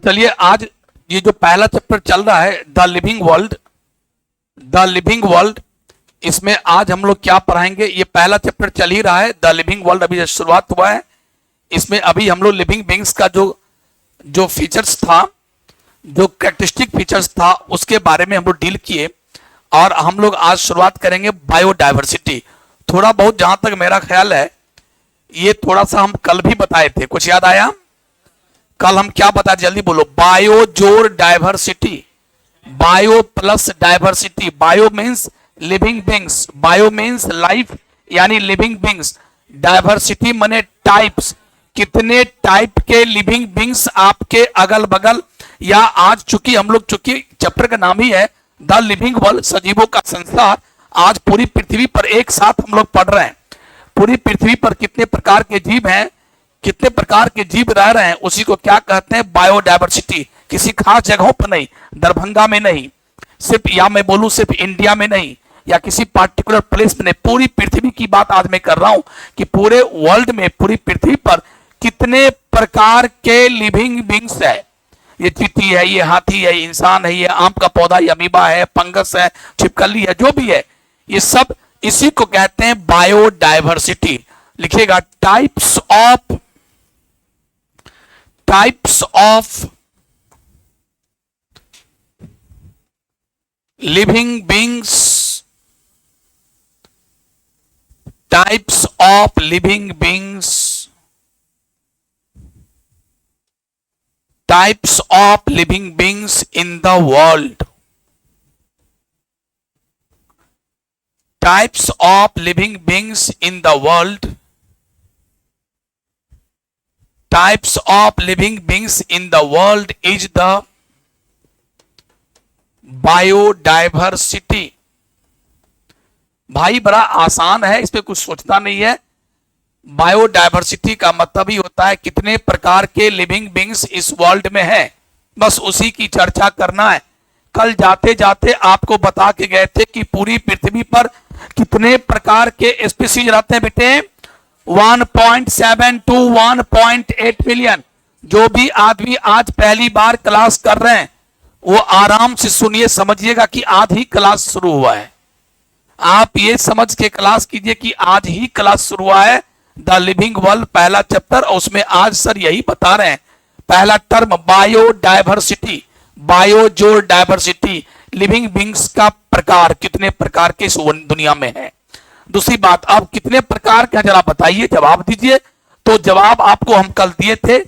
चलिए आज ये जो पहला चैप्टर चल रहा है द लिविंग वर्ल्ड, इसमें आज हम लोग क्या पढ़ाएंगे। ये पहला चैप्टर चल ही रहा है, द लिविंग वर्ल्ड अभी शुरुआत हुआ है। इसमें अभी हम लोग लिविंग बींग्स का जो फीचर्स था, जो कैरेक्टरिस्टिक फीचर्स था, उसके बारे में हम लोग डील किए। और हम लोग आज शुरुआत करेंगे बायोडाइवर्सिटी। थोड़ा बहुत जहां तक मेरा ख्याल है ये थोड़ा सा हम कल भी बताए थे, कुछ याद आया? कल हम क्या बताए, जल्दी बोलो। बायो जोर diversity, bio plus diversity. Bio means living beings, bio means life यानी लिविंग बींग्स, डाइवर्सिटी माने टाइप्स, कितने टाइप के लिविंग बींग्स आपके अगल बगल। या आज चूंकि हम लोग चैप्टर का नाम ही है द लिविंग वर्ल्ड, सजीवों का संसार, आज पूरी पृथ्वी पर एक साथ हम लोग पढ़ रहे हैं। पूरी पृथ्वी पर कितने प्रकार के जीव हैं, कितने प्रकार के जीव रह रहे हैं, उसी को क्या कहते हैं, बायोडाइवर्सिटी। किसी खास जगहों पर नहीं, दरभंगा में नहीं सिर्फ, या मैं बोलूं सिर्फ इंडिया में नहीं, या किसी पार्टिकुलर प्लेस में नहीं, पूरी पृथ्वी की बात आज मैं कर रहा हूं कि पूरे वर्ल्ड में, पूरी पृथ्वी पर कितने प्रकार के लिविंग बींग्स है। ये चींटी है, ये हाथी है, इंसान है, ये आम का पौधा, ये अमीबा है, फंगस है, छिपकली है, जो भी है, ये सब इसी को कहते हैं बायोडाइवर्सिटी। लिखिएगा types of living beings, types of living beings, types of living beings in the world, types of living beings in the world, types of living beings in the world is the biodiversity। भाई बड़ा आसान है, इस पे कुछ सोचना नहीं है। बायोडाइवर्सिटी का मतलब ही होता है कितने प्रकार के लिविंग बींग्स इस वर्ल्ड में है, बस उसी की चर्चा करना है। कल जाते जाते आपको बता के गए थे कि पूरी पृथ्वी पर कितने प्रकार के स्पीसीज रहते हैं बेटे, 1.7 to 1.8 मिलियन। जो भी आदमी आज पहली बार क्लास कर रहे हैं वो आराम से सुनिए, समझिएगा कि आज ही क्लास शुरू हुआ है। आप ये समझ के क्लास कीजिए कि आज ही क्लास शुरू हुआ है, द लिविंग वर्ल्ड पहला चैप्टर, और उसमें आज सर यही बता रहे हैं। पहला टर्म बायोडाइवर्सिटी, बायो जोर डाइवर्सिटी, लिविंग बींग्स का प्रकार, कितने प्रकार के इस दुनिया में है। दूसरी बात, आप कितने प्रकार के जरा बताइए, जवाब दीजिए। तो जवाब आपको हम कल दिए थे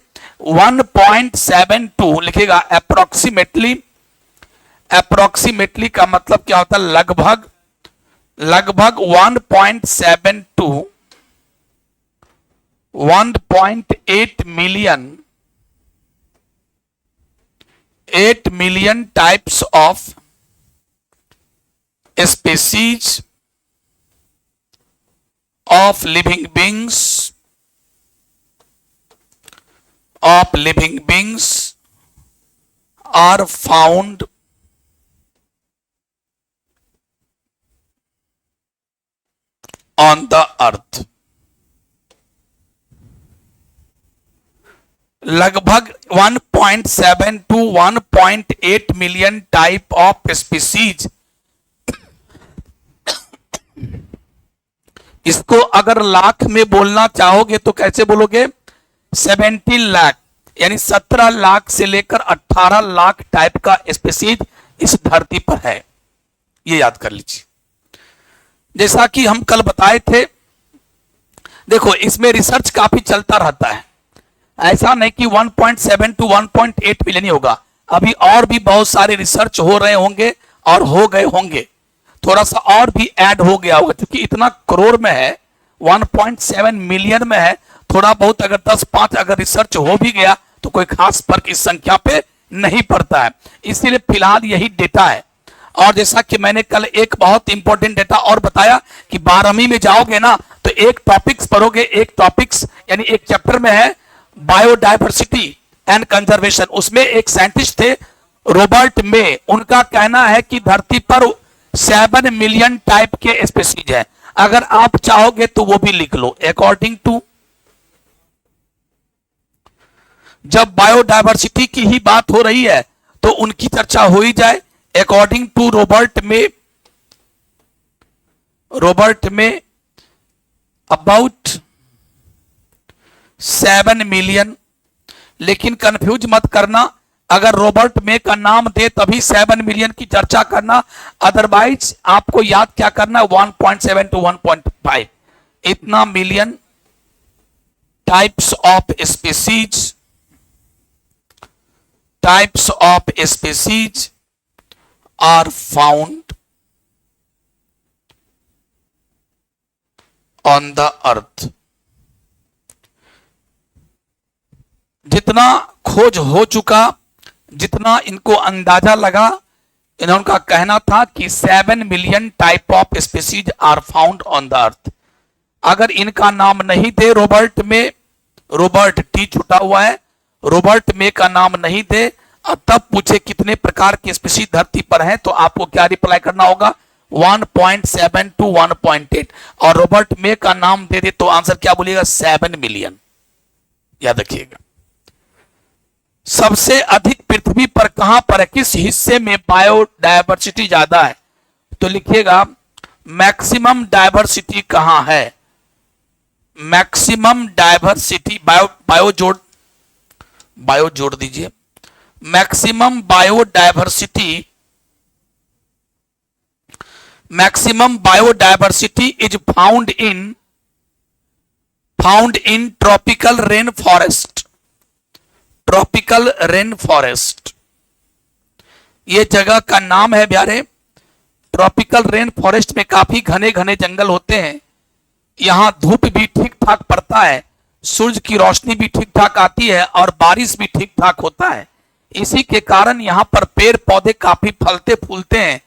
1.72, लिखेगा अप्रोक्सीमेटली। अप्रोक्सीमेटली का मतलब क्या होता है, लगभग 1.72 1.8 million 8 million types of species of living beings are found on the earth। लगभग 1.7 to 1.8 million type of species. इसको अगर लाख में बोलना चाहोगे तो कैसे बोलोगे, 17 लाख, यानी 17 लाख से लेकर 18 लाख टाइप का स्पीसीज इस धरती पर है। ये याद कर लीजिए। जैसा कि हम कल बताए थे, देखो इसमें रिसर्च काफी चलता रहता है, ऐसा नहीं कि 1.7 to 1.8 मिलियन ही होगा। अभी और भी बहुत सारे रिसर्च हो रहे होंगे और हो गए होंगे, थोड़ा सा और भी ऐड हो गया होगा, क्योंकि इतना करोड़ में है, 1.7 मिलियन में है। थोड़ा बहुत अगर 10-5 अगर रिसर्च हो भी गया तो कोई खास फर्क इस संख्या पे नहीं पड़ता है। इसीलिए फिलहाल यही डेटा है। और जैसा कि मैंने कल एक बहुत इंपॉर्टेंट डेटा और बताया कि 12वीं में जाओगे ना तो एक टॉपिक्स पढ़ोगे, एक टॉपिक्स यानी एक चैप्टर में है बायोडाइवर्सिटी एंड कंजर्वेशन। उसमें एक साइंटिस्ट थे रॉबर्ट मे, उनका कहना है कि धरती पर 7 मिलियन टाइप के स्पीसीज है। अगर आप चाहोगे तो वो भी लिख लो, अकॉर्डिंग टू जब बायोडायवर्सिटी की ही बात हो रही है तो उनकी चर्चा हो ही जाए। अकॉर्डिंग टू रॉबर्ट में अबाउट 7 मिलियन, लेकिन कंफ्यूज मत करना, अगर रॉबर्ट में का नाम दे तभी 7 मिलियन की चर्चा करना, अदरवाइज आपको याद क्या करना, 1.7 to 1.5 इतना million types of species are found on the earth. जितना खोज हो चुका, जितना इनको अंदाजा लगा, इनका कहना था कि 7 million type of species are found on the earth. अगर इनका नाम नहीं दे रॉबर्ट में, रॉबर्ट टी छुटा हुआ है, रॉबर्ट में का नाम नहीं दे और तब पूछे कितने प्रकार के स्पीसीज धरती पर हैं, तो आपको क्या रिप्लाई करना होगा, 1.7 to 1.8। और रॉबर्ट में का नाम दे दे तो आंसर क्या बोलिएगा, 7 मिलियन। याद रखिएगा। सबसे अधिक पृथ्वी पर कहां पर है, किस हिस्से में बायोडायवर्सिटी ज्यादा है, तो लिखिएगा मैक्सिमम डायवर्सिटी कहां है, मैक्सिमम डायवर्सिटी, बायो जोड़ दीजिए, maximum biodiversity is found in tropical rain forest. ये जगह का नाम है प्यारे, ट्रॉपिकल रेन फॉरेस्ट में काफी घने घने जंगल होते हैं, यहां धूप भी ठीक ठाक पड़ता है, सूरज की रोशनी भी ठीक ठाक आती है और बारिश भी ठीक ठाक होता है। इसी के कारण यहाँ पर पेड़ पौधे काफी फलते फूलते हैं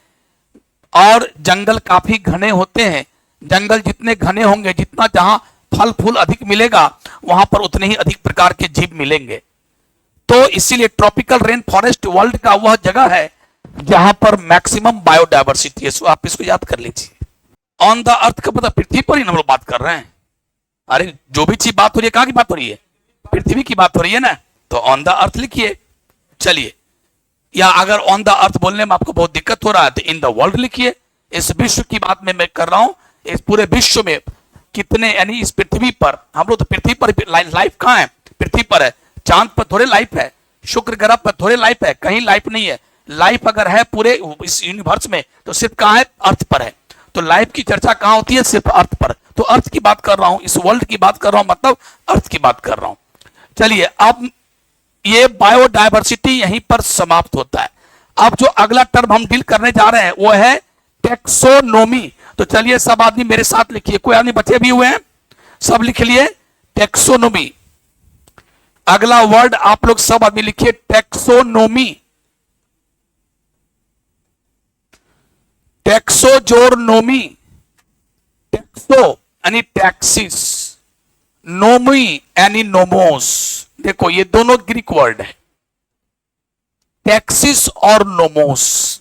और जंगल काफी घने होते हैं। जंगल जितने घने होंगे, जितना जहां फल फूल अधिक मिलेगा, वहां पर उतने ही अधिक प्रकार के जीव मिलेंगे। तो इसीलिए ट्रॉपिकल रेन फॉरेस्ट वर्ल्ड का वह जगह है जहां पर मैक्सिमम बायोडायवर्सिटी है। सो आप इसको याद कर लीजिए। ऑन द अर्थ का पता, पृथ्वी पर ही हम लोग बात कर रहे हैं। अरे जो भी चीज बात हो रही है, कहां की बात हो रही है, पृथ्वी की बात हो रही है ना, तो ऑन द अर्थ लिखिए। चलिए, या अगर ऑन द अर्थ बोलने में आपको बहुत दिक्कत हो रहा है तो इन द वर्ल्ड लिखिए। इस विश्व की बात में मैं कर रहा हूं, इस पूरे विश्व में कितने, यानी इस पृथ्वी पर, हम लोग तो पृथ्वी पर, लाइफ कहां है, पृथ्वी पर है, चांद पर थोड़े लाइफ है, शुक्र ग्रह पर थोड़े लाइफ है, कहीं लाइफ नहीं है। लाइफ अगर है पूरे इस यूनिवर्स में तो सिर्फ कहां है, अर्थ पर है। तो लाइफ की चर्चा कहां होती है, सिर्फ अर्थ पर। तो अर्थ की बात कर रहा हूं, इस वर्ल्ड की बात कर रहा हूं, मतलब अर्थ की बात कर रहा हूं। चलिए, अब ये बायोडायवर्सिटी यहीं पर समाप्त होता है। अब जो अगला टर्म हम डील करने जा रहे हैं वो है टेक्सोनोमी। तो चलिए सब आदमी मेरे साथ लिखिए, कोई आदमी बचे भी हुए हैं, सब लिख लिए टेक्सोनोमी। अगला वर्ड आप लोग सब आदमी लिखिए, टेक्सोनोमी। टेक्सोजोरनोमी, टेक्सो यानी टैक्सिस, नोमी यानी नोमोस। देखो ये दोनों ग्रीक वर्ड है, टैक्सिस और नोमोस।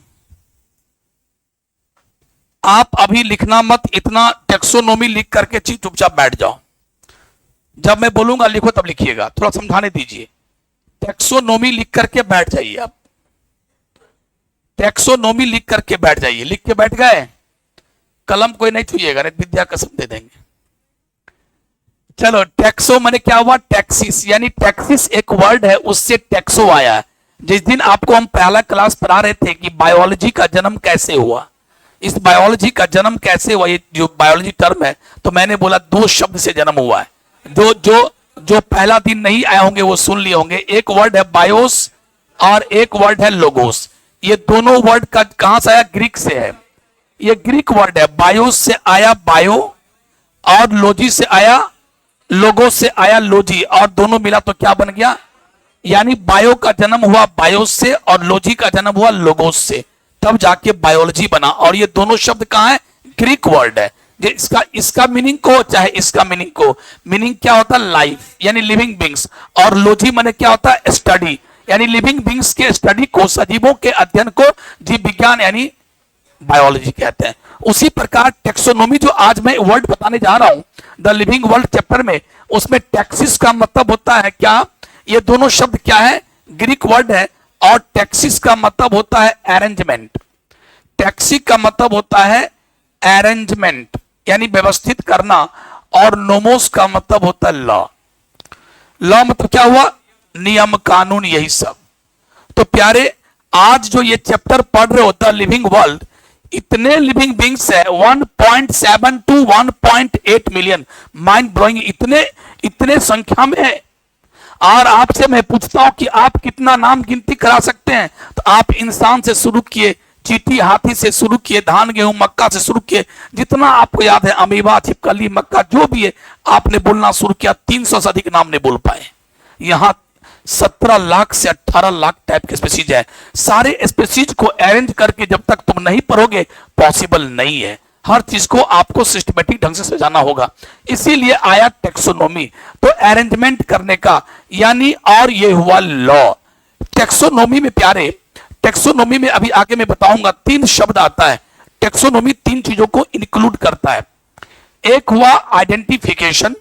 आप अभी लिखना मत, इतना टेक्सोनोमी लिख करके चुपचाप बैठ जाओ। जब मैं बोलूंगा लिखो तब लिखिएगा, थोड़ा समझाने दीजिए। टेक्सोनोमी लिख करके बैठ जाइए आप, टेक्सोनोमी लिख करके बैठ जाइए। लिख के बैठ गए, कलम कोई नहीं छुइएगा, नहीं विद्या कसम दे देंगे। चलो, टेक्सो माने क्या हुआ, टैक्सिस, यानी टैक्सिस एक वर्ड है, उससे टेक्सो आया। जिस दिन आपको हम पहला क्लास पढ़ा रहे थे कि बायोलॉजी का जन्म कैसे हुआ, इस बायोलॉजी का जन्म कैसे हुआ, ये जो बायोलॉजी टर्म है, तो मैंने बोला 2 शब्द से जन्म हुआ है। जो पहला दिन नहीं आए होंगे वो सुन लिए होंगे। एक वर्ड है बायोस और एक वर्ड है लोगोस। ये दोनों वर्ड का कहां से आया, ग्रीक से है। ये ग्रीक वर्ड है, बायोस से आया बायो और लोजी से आया, लोगोस से आया लोजी, और दोनों मिला तो क्या बन गया, यानी बायो का जन्म हुआ बायोस से और लोजी का जन्म हुआ लोगोस से, तब जाके बायोलॉजी बना। और ये दोनों शब्द कहां है, ग्रीक वर्ड है। इसका मीनिंग को चाहे इसका मीनिंग को, मीनिंग क्या होता है, लाइफ यानी लिविंग बींग्स, और लोजी माने क्या होता है, स्टडी यानी लिविंग बींग्स के स्टडी को, सजीवों के अध्ययन को जीव विज्ञान यानी बायोलॉजी कहते हैं। उसी प्रकार टेक्सोनोमी जो आज मैं वर्ड बताने जा रहा हूं द लिविंग वर्ल्ड चैप्टर में, उसमें टैक्सिस का मतलब होता है क्या, ये दोनों शब्द क्या है? ग्रीक वर्ड है। और टैक्सिस का मतलब होता है अरेंजमेंट। टैक्सी का मतलब होता है अरेंजमेंट, यानी व्यवस्थित करना। और नोमोस का मतलब होता है लॉ। लॉ मतलब क्या हुआ? नियम कानून, यही सब। तो प्यारे, आज जो ये चैप्टर पढ़ रहे होता है लिविंग वर्ल्ड, इतने लिविंग बींग्स है 1.7 to 1.8 मिलियन। माइंड ब्लोइंग, इतने इतने संख्या में है। और आपसे मैं पूछता हूं कि आप कितना नाम गिनती करा सकते हैं? तो आप इंसान से शुरू किए, चींटी हाथी से शुरू किए, धान गेहूं मक्का से शुरू किए, जितना आपको याद है, अमीबा छिपकली मक्का जो भी है, आपने बोलना शुरू किया, 300 से अधिक नाम नहीं बोल पाए। यहां 17 लाख से 18 लाख टाइप के स्पीसीज है। सारे स्पीसीज को अरेंज करके जब तक तुम नहीं पढ़ोगे पॉसिबल नहीं है। हर चीज को आपको सिस्टमेटिक ढंग से सजाना होगा। इसीलिए आया टेक्सोनोमी, तो अरेंजमेंट करने का, यानी, और ये हुआ लॉ। टेक्सोनोमी में प्यारे, टेक्सोनोमी में अभी आगे मैं बताऊंगा 3 शब्द आता है। टेक्सोनोमी 3 चीजों को इंक्लूड करता है। एक हुआ आइडेंटिफिकेशन,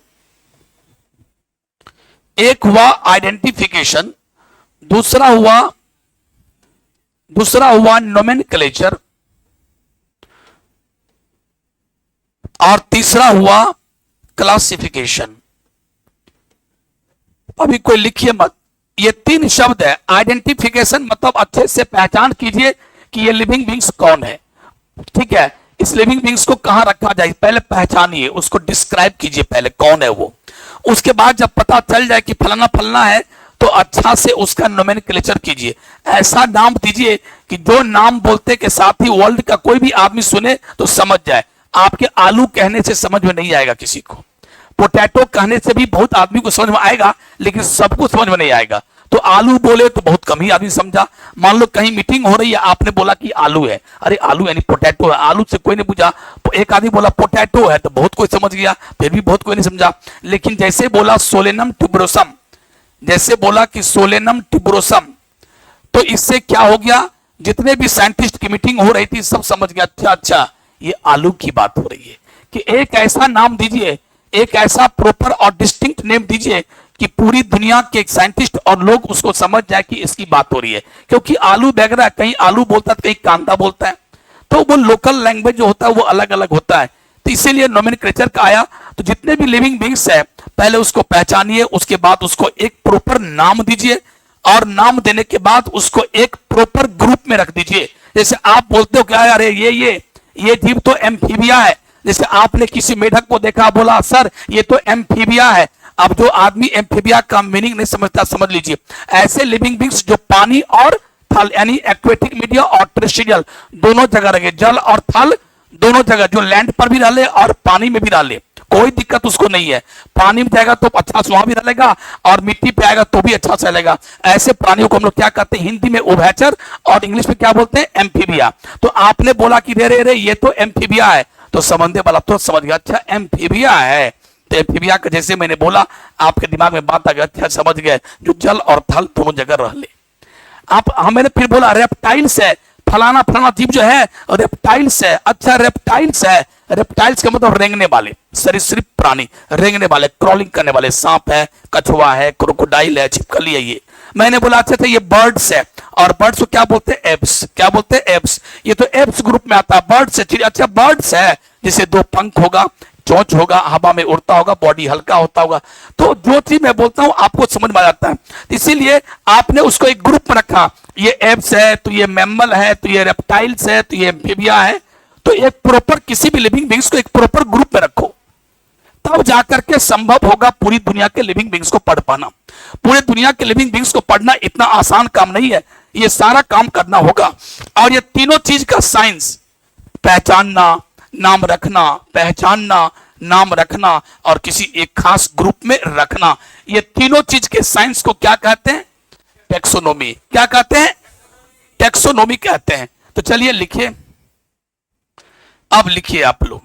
दूसरा हुआ नोमेनक्लेचर, और तीसरा हुआ क्लासिफिकेशन। अभी कोई लिखिए मत, ये 3 शब्द है। आइडेंटिफिकेशन मतलब अच्छे से पहचान कीजिए कि ये लिविंग बींग्स कौन है। ठीक है, इस लिविंग बींग्स को कहां रखा जाए, पहले पहचानिए, उसको डिस्क्राइब कीजिए पहले कौन है वो। उसके बाद जब पता चल जाए कि फलाना फलाना है, तो अच्छा से उसका नोमेनक्लेचर कीजिए। ऐसा नाम दीजिए कि जो नाम बोलते के साथ ही वर्ल्ड का कोई भी आदमी सुने तो समझ जाए। आपके आलू कहने से समझ में नहीं आएगा किसी को, पोटैटो कहने से भी बहुत आदमी को समझ में आएगा, लेकिन सबको समझ में नहीं आएगा। तो आलू बोले तो बहुत कम ही आदमी समझा। मान लो कहीं मीटिंग हो रही है, आपने बोला कि आलू है, अरे आलू यानी पोटैटो है, आलू से कोई नहीं पूछा। एक आदमी बोला पोटैटो है तो बहुत कोई समझ गया, फिर भी बहुत कोई नहीं समझा। लेकिन जैसे बोला सोलेनम ट्यूबरोसम, जैसे बोला कि सोलेनम ट्यूबरोसम, तो इससे क्या हो गया, जितने भी साइंटिस्ट की मीटिंग हो रही थी सब समझ गया, अच्छा अच्छा ये आलू की बात हो रही है। कि एक ऐसा नाम दीजिए, एक ऐसा प्रॉपर और डिस्टिंक्ट नेम दीजिए कि पूरी दुनिया के साइंटिस्ट और लोग उसको समझ जाए कि इसकी बात हो रही है। क्योंकि आलू वगैरह, कहीं आलू बोलता है, कहीं कांदा बोलता है, तो वो लोकल लैंग्वेज जो होता है वो अलग अलग होता है। तो इसीलिए नोमेनक्लेचर का आया। तो जितने भी लिविंग बींग्स है पहले उसको पहचानिए, उसके बाद उसको एक प्रॉपर नाम दीजिए, और नाम देने के बाद उसको एक प्रॉपर ग्रुप में रख दीजिए। जैसे आप बोलते हो क्या, अरे ये जीव तो एम्फीबिया है। जैसे आपने किसी मेढक को देखा, बोला सर ये तो एम्फीबिया है। अब जो आदमी एम्फीबिया का मीनिंग नहीं समझता, समझ लीजिए ऐसे लिविंग बींग्स जो पानी और थल, यानी एक्वेटिक मीडिया और टेरेस्ट्रियल दोनों जगह रहे, जल और थल दोनों जगह, जो लैंड पर भी डाले और पानी में भी डाले, कोई दिक्कत उसको नहीं है। पानी में जाएगा तो अच्छा से वहां भी रहेगा, और मिट्टी पे आएगा तो भी अच्छा से रहेगा। ऐसे प्राणियों को हम लोग क्या कहते हैं, हिंदी में उभयचर, और इंग्लिश में क्या बोलते हैं, एम्फीबिया। तो आपने बोला कि रे रे रे ये तो एम्फीबिया है, तो समझने वाला तो समझ गया, अच्छा एम्फीबिया है। तो एम्फीबिया का जैसे मैंने बोला, आपके दिमाग में बात आ गया, अच्छा समझ गए, जो जल और थल दोनों जगह रह ले। मैंने फिर बोला रेप्टाइल्स है, फलाना फलाना जीव जो है रेप्टाइल्स है। अच्छा रेप्टाइल्स है, रेप्टाइल्स का मतलब रेंगने वाले, सरीसृप प्राणी, रेंगने वाले, क्रॉलिंग करने वाले, सांप है, कछुआ है, क्रोकोडाइल है, छिपकली है। ये मैंने बोला अच्छा था ये बर्ड्स है, और बर्ड्स को क्या बोलते हैं, एप्स। क्या बोलते हैं, एप्स। ये तो एप्स ग्रुप में आता है, बर्ड्स है। अच्छा बर्ड्स है, जिसे 2 पंख होगा, चोंच होगा, हवा में उड़ता होगा, बॉडी हल्का होता होगा। तो जो चीज मैं बोलता हूं आपको समझ में आ जाता है, इसीलिए आपने उसको एक ग्रुप में रखा। ये एप्स है, तो ये मैमल है, तो ये रेप्टाइल्स है, तो ये एम्फीबिया है। तो एक प्रॉपर, किसी भी लिविंग बींग्स को एक प्रॉपर ग्रुप में रखो, तब जाकर के संभव होगा पूरी दुनिया के लिविंग बींग्स को पढ़ पाना। पूरे दुनिया के लिविंग बींग्स को पढ़ना इतना आसान काम नहीं है, ये सारा काम करना होगा। और ये तीनों चीज का साइंस, पहचानना, नाम रखना, पहचानना, नाम रखना, और किसी एक खास ग्रुप में रखना, ये तीनों चीज के साइंस को क्या कहते हैं, टेक्सोनोमी। क्या कहते हैं, टेक्सोनोमी कहते हैं। तो चलिए लिखिए, अब लिखिए आप लोग,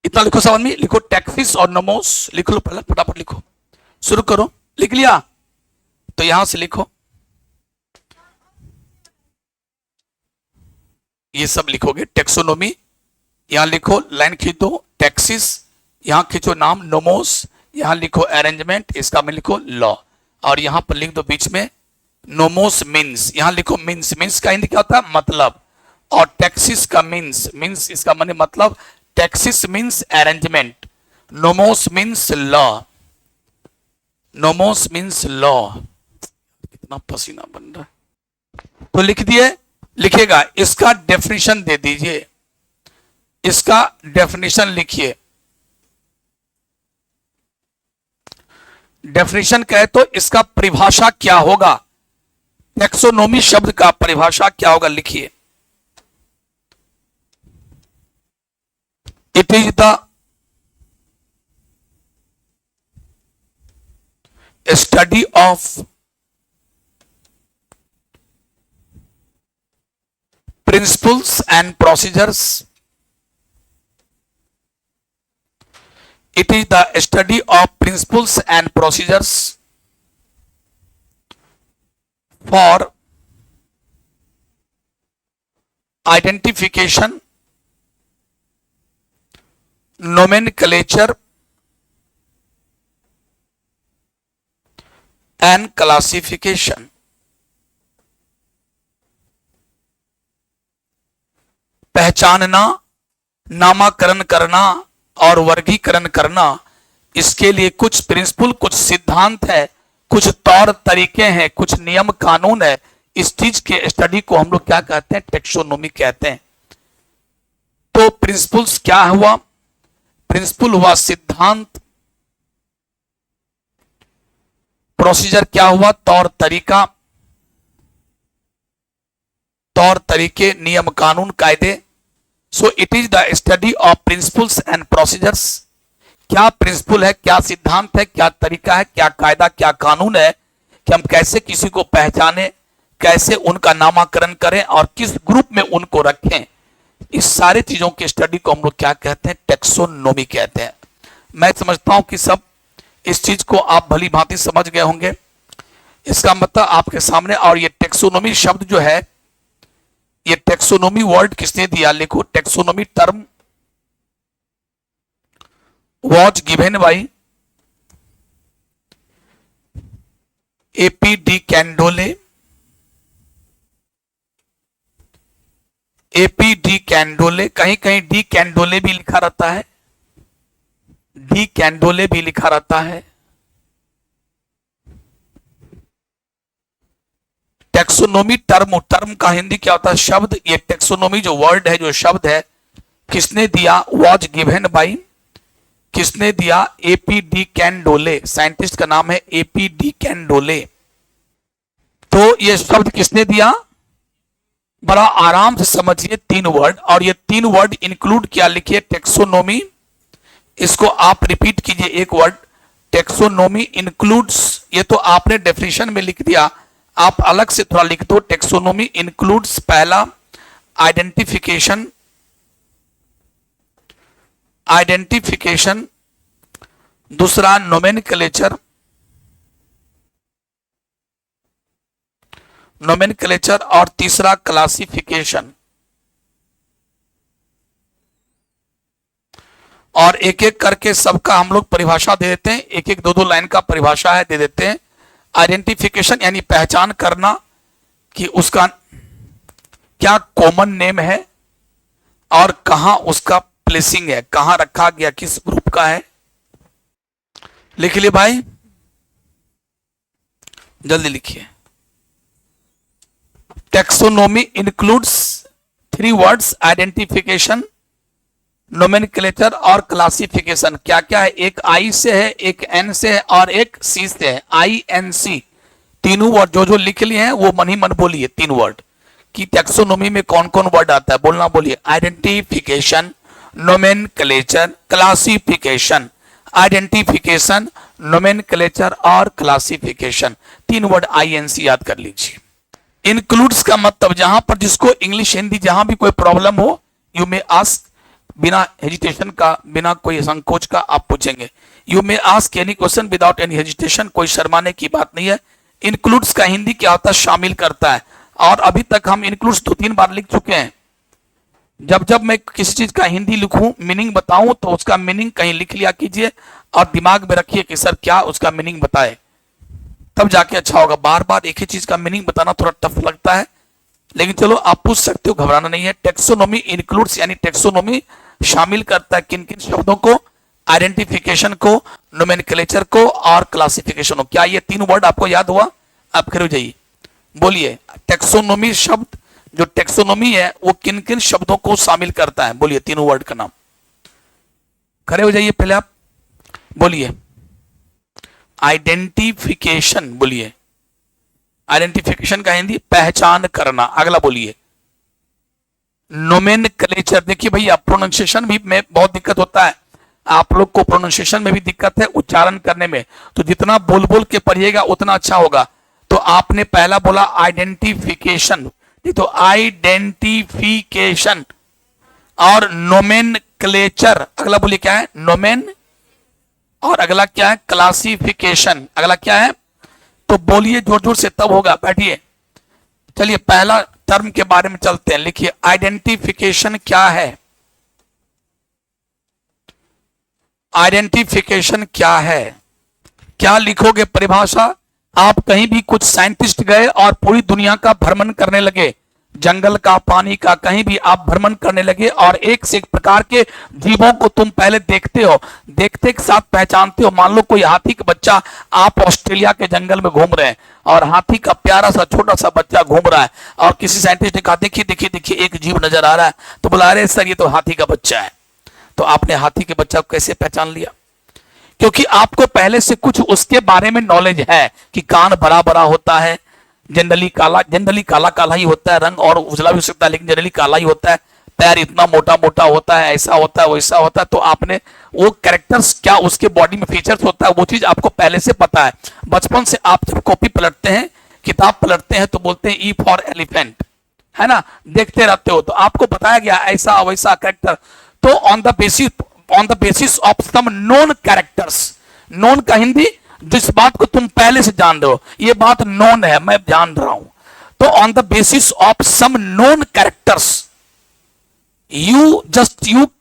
इतना लिखो, समझ में लिखो, टैक्सिस और नोमोस लिख लो, पहले फटाफट लिखो, शुरू करो। लिख लिया तो यहां से लिखो, ये सब लिखोगे। टेक्सोनोमी यहां लिखो, लाइन खींचो टैक्सिस, यहां खींचो नाम नोमोस, यहां लिखो अरेंजमेंट, इसका में लिखो लॉ, और यहां पर लिख दो बीच में नोमोस मीन्स, यहां लिखो मीन्स, मीन्स का हिंदी क्या होता है मतलब, और टैक्सिस का मीन्स, मीन्स इसका माने मतलब, taxis means arrangement, nomos means law, nomos means law. कितना पसीना बन रहा है। तो लिख दिए, लिखेगा इसका डेफिनेशन दे दीजिए, इसका डेफिनेशन लिखिए। डेफिनेशन कहे तो इसका परिभाषा क्या होगा, टेक्सोनोमी शब्द का परिभाषा क्या होगा, लिखिए। It is the study of principles and procedures. It is the study of principles and procedures for identification, nomenclature and classification. पहचानना, नामाकरण करना और वर्गीकरण करना, इसके लिए कुछ प्रिंसिपल, कुछ सिद्धांत है, कुछ तौर तरीके हैं, कुछ नियम कानून है। इस चीज के स्टडी को हम लोग क्या कहते हैं, टेक्सोनोमी कहते हैं। तो प्रिंसिपल्स क्या हुआ, प्रिंसिपल हुआ सिद्धांत, प्रोसीजर क्या हुआ तौर तरीका, तौर तरीके, नियम कानून कायदे। सो it is the study of principles and procedures. क्या प्रिंसिपल है, क्या सिद्धांत है, क्या तरीका है, क्या कायदा, क्या कानून है कि हम कैसे किसी को पहचाने, कैसे उनका नामाकरण करें और किस ग्रुप में उनको रखें। इस सारी चीजों की स्टडी को हम लोग क्या कहते हैं, टेक्सोनोमी कहते हैं। मैं समझता हूं कि सब इस चीज को आप भली भांति समझ गए होंगे। इसका मतलब आपके सामने, और ये टेक्सोनोमी शब्द जो है, ये टेक्सोनोमी वर्ड किसने दिया, लिखो taxonomy term was given by A P de Candolle. A P de Candolle, कहीं कहीं डी कैंडोले भी लिखा रहता है, डी कैंडोले भी लिखा रहता है। टेक्सोनोमी टर्म, टर्म का हिंदी क्या होता है, शब्द। ये टेक्सोनोमी जो वर्ड है, जो शब्द है, किसने दिया, वॉज गिवन बाई, किसने दिया, एपी डी कैंडोले। साइंटिस्ट का नाम है एपी डी कैंडोले। तो ये शब्द किसने दिया, बड़ा आराम से समझिए, तीन वर्ड, और ये तीन वर्ड इंक्लूड क्या, लिखिए टेक्सोनोमी। इसको आप रिपीट कीजिए एक वर्ड, टेक्सोनोमी इंक्लूड्स। ये तो आपने डेफिनेशन में लिख दिया, आप अलग से थोड़ा लिख दो। टेक्सोनोमी इंक्लूड्स, पहला आइडेंटिफिकेशन, आइडेंटिफिकेशन, दूसरा नोमेनक्लेचर, नोमेनक्लेचर, और तीसरा क्लासिफिकेशन। और एक एक करके सबका हम लोग परिभाषा दे देते हैं, एक एक दो दो लाइन का परिभाषा है, दे देते हैं। आइडेंटिफिकेशन यानी पहचान करना कि उसका क्या कॉमन नेम है और कहां उसका प्लेसिंग है, कहां रखा गया, किस ग्रुप का है। लिख लिए भाई, जल्दी लिखिए। Taxonomy includes three words, identification, nomenclature और क्लासिफिकेशन। क्या क्या है, एक आई से है, एक एन से है और एक सी से है, आई एन सी। तीनों वर्ड जो जो लिख लिए हैं वो मन ही मन बोलिए, तीन वर्ड कि टेक्सोनोमी में कौन कौन वर्ड आता है, बोलना बोलिए। Identification, nomenclature, classification. Identification, nomenclature और क्लासिफिकेशन, तीन वर्ड आईएनसी याद कर लीजिए। इंक्लूड्स का मतलब जहां पर जिसको इंग्लिश हिंदी जहां भी कोई प्रॉब्लम हो, यू मे आस्क, बिना हेजिटेशन का, बिना कोई संकोच का आप पूछेंगे। You may ask any question without any hesitation, कोई शर्माने की बात नहीं है। इंक्लूड्स का हिंदी क्या होता है, शामिल करता है। और अभी तक हम इंक्लूड्स 2-3 बार लिख चुके हैं। जब जब मैं किसी चीज का हिंदी लिखूं, मीनिंग बताऊं, तो उसका मीनिंग कहीं लिख लिया कीजिए और दिमाग में रखिए कि सर क्या उसका मीनिंग बताए, तब जाके अच्छा होगा। बार बार एक ही चीज का मीनिंग बताना थोड़ा टफ लगता है, लेकिन चलो आप पूछ सकते हो, घबराना नहीं है। टेक्सोनोमी इंक्लूड्स, यानी टेक्सोनोमी शामिल करता है किन किन शब्दों को? आइडेंटिफिकेशन को, नोमेनक्लेचर को और क्लासिफिकेशन को। क्या ये 3 वर्ड आपको याद हुआ? आप खड़े हो जाइए, बोलिए। टेक्सोनोमी शब्द, जो टेक्सोनोमी है वो किन किन शब्दों को शामिल करता है? बोलिए तीनों वर्ड का नाम। खड़े हो जाइए पहले आप, बोलिए। आइडेंटिफिकेशन, बोलिए। आइडेंटिफिकेशन का हिंदी पहचान करना। अगला बोलिए नोमेनक्लेचर। देखिए भैया प्रोनाउंसिएशन भी में बहुत दिक्कत होता है, आप लोग को प्रोनाउंसिएशन में भी दिक्कत है, उच्चारण करने में, तो जितना बोल बोल के पढ़िएगा उतना अच्छा होगा। तो आपने पहला बोला आइडेंटिफिकेशन, तो आइडेंटिफिकेशन और नोमेनक्लेचर। अगला बोलिए क्या है? नोमेन। और अगला क्या है? क्लासिफिकेशन। अगला क्या है? तो बोलिए जोर जोर से, तब होगा। बैठिए, चलिए पहला टर्म के बारे में चलते हैं। लिखिए आइडेंटिफिकेशन क्या है? आइडेंटिफिकेशन क्या है? क्या लिखोगे परिभाषा? आप कहीं भी कुछ साइंटिस्ट गए और पूरी दुनिया का भ्रमण करने लगे, जंगल का, पानी का, कहीं भी आप भ्रमण करने लगे और एक से एक प्रकार के जीवों को तुम पहले देखते हो, देखते के साथ पहचानते हो। मान लो कोई हाथी का बच्चा, आप ऑस्ट्रेलिया के जंगल में घूम रहे हैं और हाथी का प्यारा सा छोटा सा बच्चा घूम रहा है और किसी साइंटिस्ट ने कहा देखिए देखिए देखिए एक जीव नजर आ रहा है, तो बोला अरे सर ये तो हाथी का बच्चा है। तो आपने हाथी के बच्चा को कैसे पहचान लिया? क्योंकि आपको पहले से कुछ उसके बारे में नॉलेज है कि कान बड़ा बड़ा होता है, जनरली काला काला ही होता है, रंग और उजला भी हो सकता है लेकिन जनरली काला ही होता है, पैर इतना मोटा मोटा होता है, ऐसा होता है वैसा होता है। तो आपने वो कैरेक्टर्स, क्या उसके बॉडी में फीचर्स होता है, वो चीज आपको पहले से पता है। बचपन से आप जब कॉपी पलटते हैं, किताब पलटते हैं, तो बोलते हैं ई फॉर एलिफेंट, है ना, देखते रहते हो तो आपको बताया गया ऐसा वैसा कैरेक्टर। तो on the basis of some known characters, known का हिंदी जिस बात को तुम पहले से जान रहे हो, ये बात नोन है, मैं जान रहा हूं, तो on the basis of some known characters you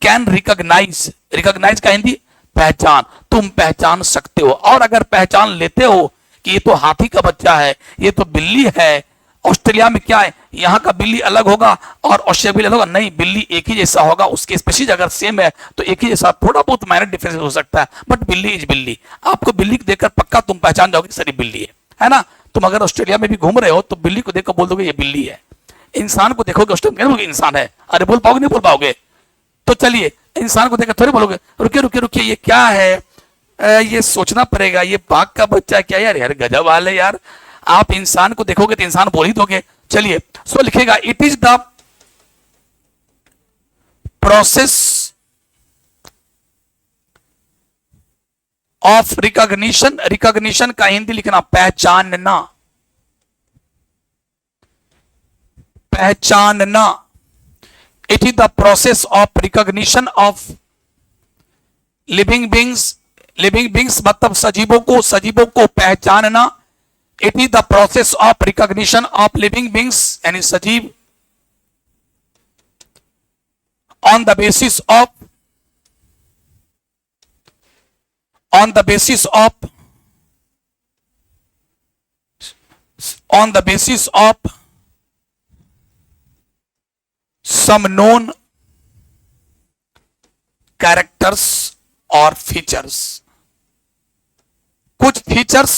can recognise का हिंदी पहचान, तुम पहचान सकते हो। और अगर पहचान लेते हो कि ये तो हाथी का बच्चा है, ये तो बिल्ली है, ऑस्ट्रेलिया में क्या है, यहाँ का बिल्ली अलग होगा और ऑस्ट्रेलिया बिल्ली अलग होगा, नहीं, बिल्ली एक ही जैसा होगा, उसके स्पीशीज अगर सेम है तो एक ही जैसा, थोड़ा बहुत माइनर डिफरेंस हो सकता है, बट बिल्ली इज बिल्ली। आपको बिल्ली को देखकर पक्का तुम पहचान जाओगे सर ये बिल्ली है ना। तुम अगर ऑस्ट्रेलिया में भी घूम रहे हो तो बिल्ली को देखकर बोल दोगे ये बिल्ली है। इंसान को देखोगे ऑस्ट्रेलिया में इंसान है, अरे बोल पाओगे? नहीं बोल पाओगे। तो चलिए इंसान को देखकर थोड़ी बोलोगे रुकिए रुकिए रुकिए ये क्या है, ये सोचना पड़ेगा, ये बाघ का बच्चा है क्या? यार यार गजब वाले यार, आप इंसान को देखोगे तो इंसान बोल ही दोगे। चलिए सो लिखेगा it is the process of recognition. Recognition का हिंदी लिखना पहचानना, पहचानना। It is the process of recognition of living beings, living beings मतलब सजीवों को पहचानना। It is the process of recognition of living beings यानी सजीव on the basis of some known characters और फीचर्स। कुछ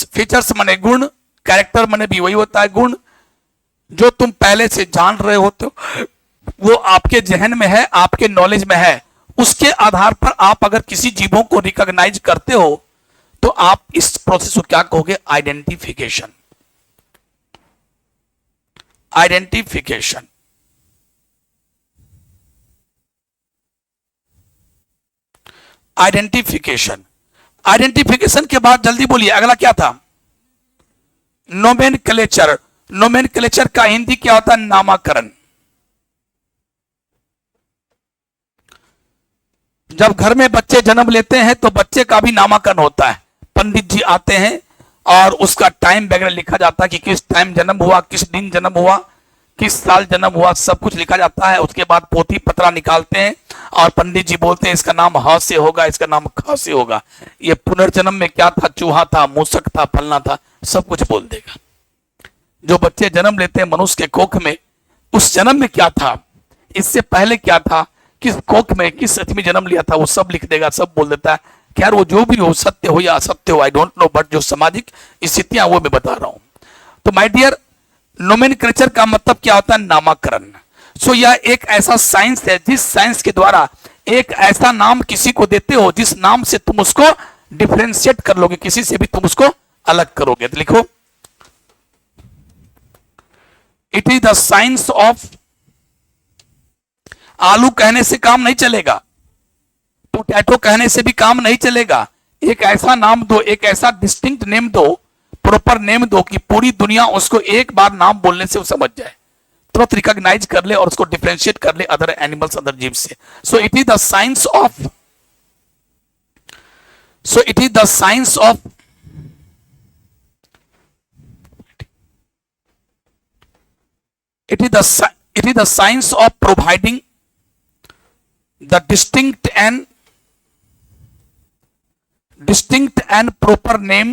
फीचर्स माने गुण, कैरेक्टर माने भी वही होता है गुण, जो तुम पहले से जान रहे होते हो, वो आपके जहन में है, आपके नॉलेज में है। उसके आधार पर आप अगर किसी जीवों को रिकॉग्नाइज करते हो तो आप इस प्रोसेस को क्या कहोगे? आइडेंटिफिकेशन। आइडेंटिफिकेशन। आइडेंटिफिकेशन। आइडेंटिफिकेशन के बाद जल्दी बोलिए अगला क्या था? नोमेनक्लेचर। नोमेनक्लेचर का हिंदी क्या होता है? नामाकरण। जब घर में बच्चे जन्म लेते हैं तो बच्चे का भी नामाकरण होता है, पंडित जी आते हैं और उसका टाइम वगैरह लिखा जाता है कि किस टाइम जन्म हुआ, किस दिन जन्म हुआ, किस साल जन्म हुआ, सब कुछ लिखा जाता है। उसके बाद पोथी पत्रा निकालते हैं और पंडित जी बोलते हैं इसका नाम ह से होगा, इसका नाम ख से होगा, ये पुनर्जन्म में क्या था, चूहा था, मूसक था, फलना था, सब कुछ बोल देगा। जो बच्चे जन्म लेते हैं मनुष्य के कोख में, उस जन्म में क्या था, इससे पहले क्या था, किस कोख में किस सच में जन्म लिया था, वो सब लिख देगा, सब बोल देता है। खैर वो जो भी हो, सत्य हो या असत्य हो, आई डोंट नो, बट जो सामाजिक स्थितियां वो मैं बता रहा हूं। तो माय डियर, नोमेनक्लेचर का मतलब क्या होता है, नामकरण। सो यह एक ऐसा साइंस है जिस साइंस के द्वारा एक ऐसा नाम किसी को देते हो जिस नाम से तुम उसको डिफरेंशिएट कर लोगे, किसी से भी तुम उसको अलग करोगे। तो लिखो, it is the science of, आलू कहने से काम नहीं चलेगा, पोटैटो कहने से भी काम नहीं चलेगा। एक ऐसा नाम दो, एक ऐसा डिस्टिंक्ट नेम दो, प्रॉपर नेम दो कि पूरी दुनिया उसको एक बार नाम बोलने से वो समझ जाए, तुरंत रिकॉग्नाइज कर ले और उसको डिफरेंशिएट कर ले अदर एनिमल्स, अदर जीव से। सो it is the science of, so it is the science of, it is the science of providing the distinct and proper name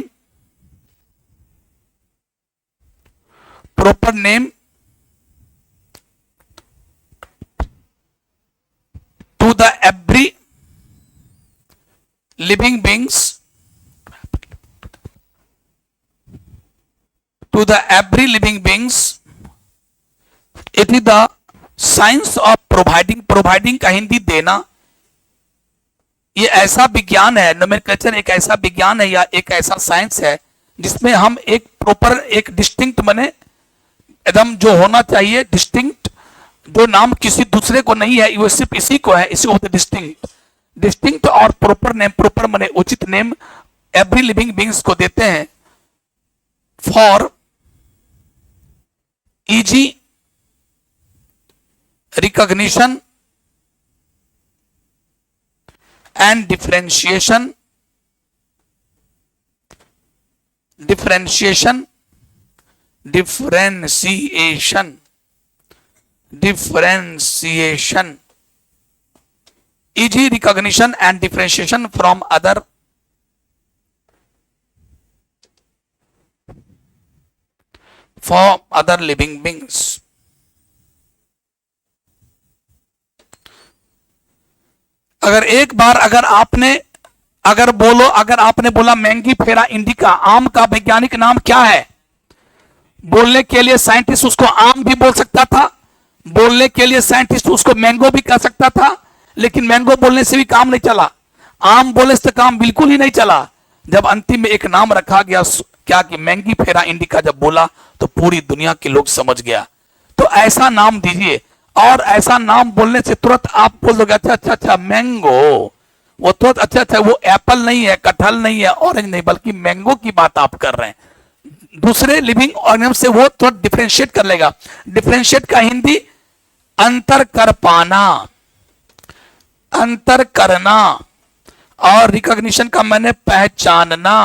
to the every living beings, to the every living beings. It is the science of providing, providing का हिंदी देना। ये ऐसा विज्ञान है, nomenclature एक ऐसा विज्ञान है या एक ऐसा साइंस है जिसमें हम एक प्रॉपर, एक डिस्टिंक्ट बने, एकदम जो होना चाहिए डिस्टिंक्ट, जो नाम किसी दूसरे को नहीं है, वो सिर्फ इसी को है, इसी को डिस्टिंक्ट, डिस्टिंक्ट और प्रॉपर नेम, प्रॉपर माने उचित नेम एवरी लिविंग बींग्स को देते हैं for easy recognition and differentiation easy recognition and differentiation from other living beings. अगर एक बार अगर आपने बोला मैंगीफेरा इंडिका, आम का वैज्ञानिक नाम क्या है, बोलने के लिए साइंटिस्ट उसको आम भी बोल सकता था, बोलने के लिए साइंटिस्ट उसको मैंगो भी कह सकता था, लेकिन मैंगो बोलने से भी काम नहीं चला, आम बोलने से काम बिल्कुल ही नहीं चला। जब अंतिम में एक नाम रखा गया क्या कि मैंगीफेरा इंडिका, जब बोला तो पूरी दुनिया के लोग समझ गया। तो ऐसा नाम दीजिए, और ऐसा नाम बोलने से तुरंत आप बोल दोगे अच्छा अच्छा अच्छा मैंगो, वो तुरंत अच्छा अच्छा, वो एप्पल नहीं है, कटहल नहीं है, ऑरेंज नहीं, बल्कि मैंगो की बात आप कर रहे हैं। दूसरे लिविंग ऑर्गेनिज्म से वो तुरंत डिफरेंशिएट कर लेगा। डिफरेंशिएट का हिंदी अंतर कर पाना, अंतर करना, और रिकॉग्निशन का मैंने पहचानना।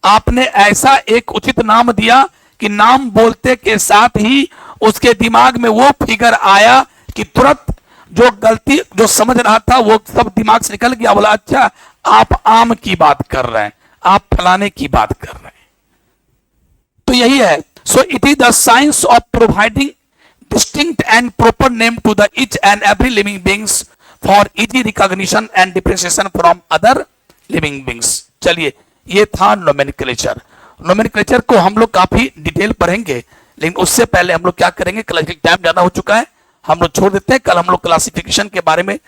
आपने ऐसा एक उचित नाम दिया कि नाम बोलते के साथ ही उसके दिमाग में वो फिगर आया कि तुरंत जो गलती, जो समझ रहा था, वो सब दिमाग से निकल गया। बोला अच्छा आप आम की बात कर रहे हैं, आप फलाने की बात कर रहे हैं। तो यही है। So it is the science of providing distinct and proper name to the each and every living beings for easy recognition and differentiation from other living beings. चलिए, ये था नोमेनक्लेचर। नोमेनक्लेचर को हम लोग काफी डिटेल पढ़ेंगे, लेकिन उससे पहले हम लोग क्या करेंगे, क्लासिक टाइम ज्यादा हो चुका है, हम लोग छोड़ देते हैं। कल हम लोग क्लासिफिकेशन के बारे में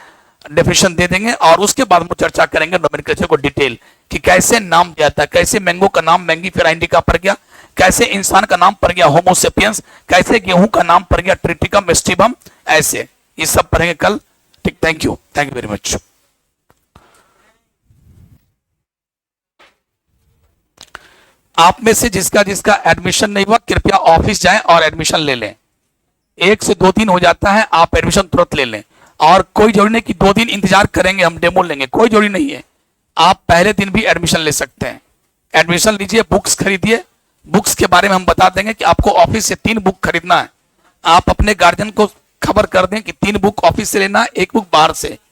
डेफिनेशन दे देंगे और उसके बाद हम चर्चा करेंगे नोमेनक्लेचर को डिटेल, कि कैसे नाम दिया था, कैसे मैंगो का नाम मैंगीफेरा इंडिका पड़ गया, कैसे इंसान का नाम पड़ गया होमो सेपियंस, कैसे गेहूं का नाम पड़ गया ट्रिटिकम एस्टिबम, ऐसे ये सब पढ़ेंगे कल। ठीक, थैंक यू वेरी मच। आप में से जिसका जिसका एडमिशन नहीं हुआ कृपया ऑफिस जाएं और एडमिशन ले लें। 1 से 2 दिन हो जाता है, आप एडमिशन तुरंत ले लें। और कोई जरूरी नहीं कि 2 दिन इंतजार करेंगे हम डेमो लेंगे, कोई जरूरी नहीं है, आप पहले दिन भी एडमिशन ले सकते हैं। एडमिशन लीजिए, बुक्स खरीदिए, बुक्स के बारे में हम बता देंगे कि आपको ऑफिस से 3 बुक खरीदना है, आप अपने गार्जियन को खबर कर दें कि 3 बुक ऑफिस से लेना, 1 बुक बाहर से।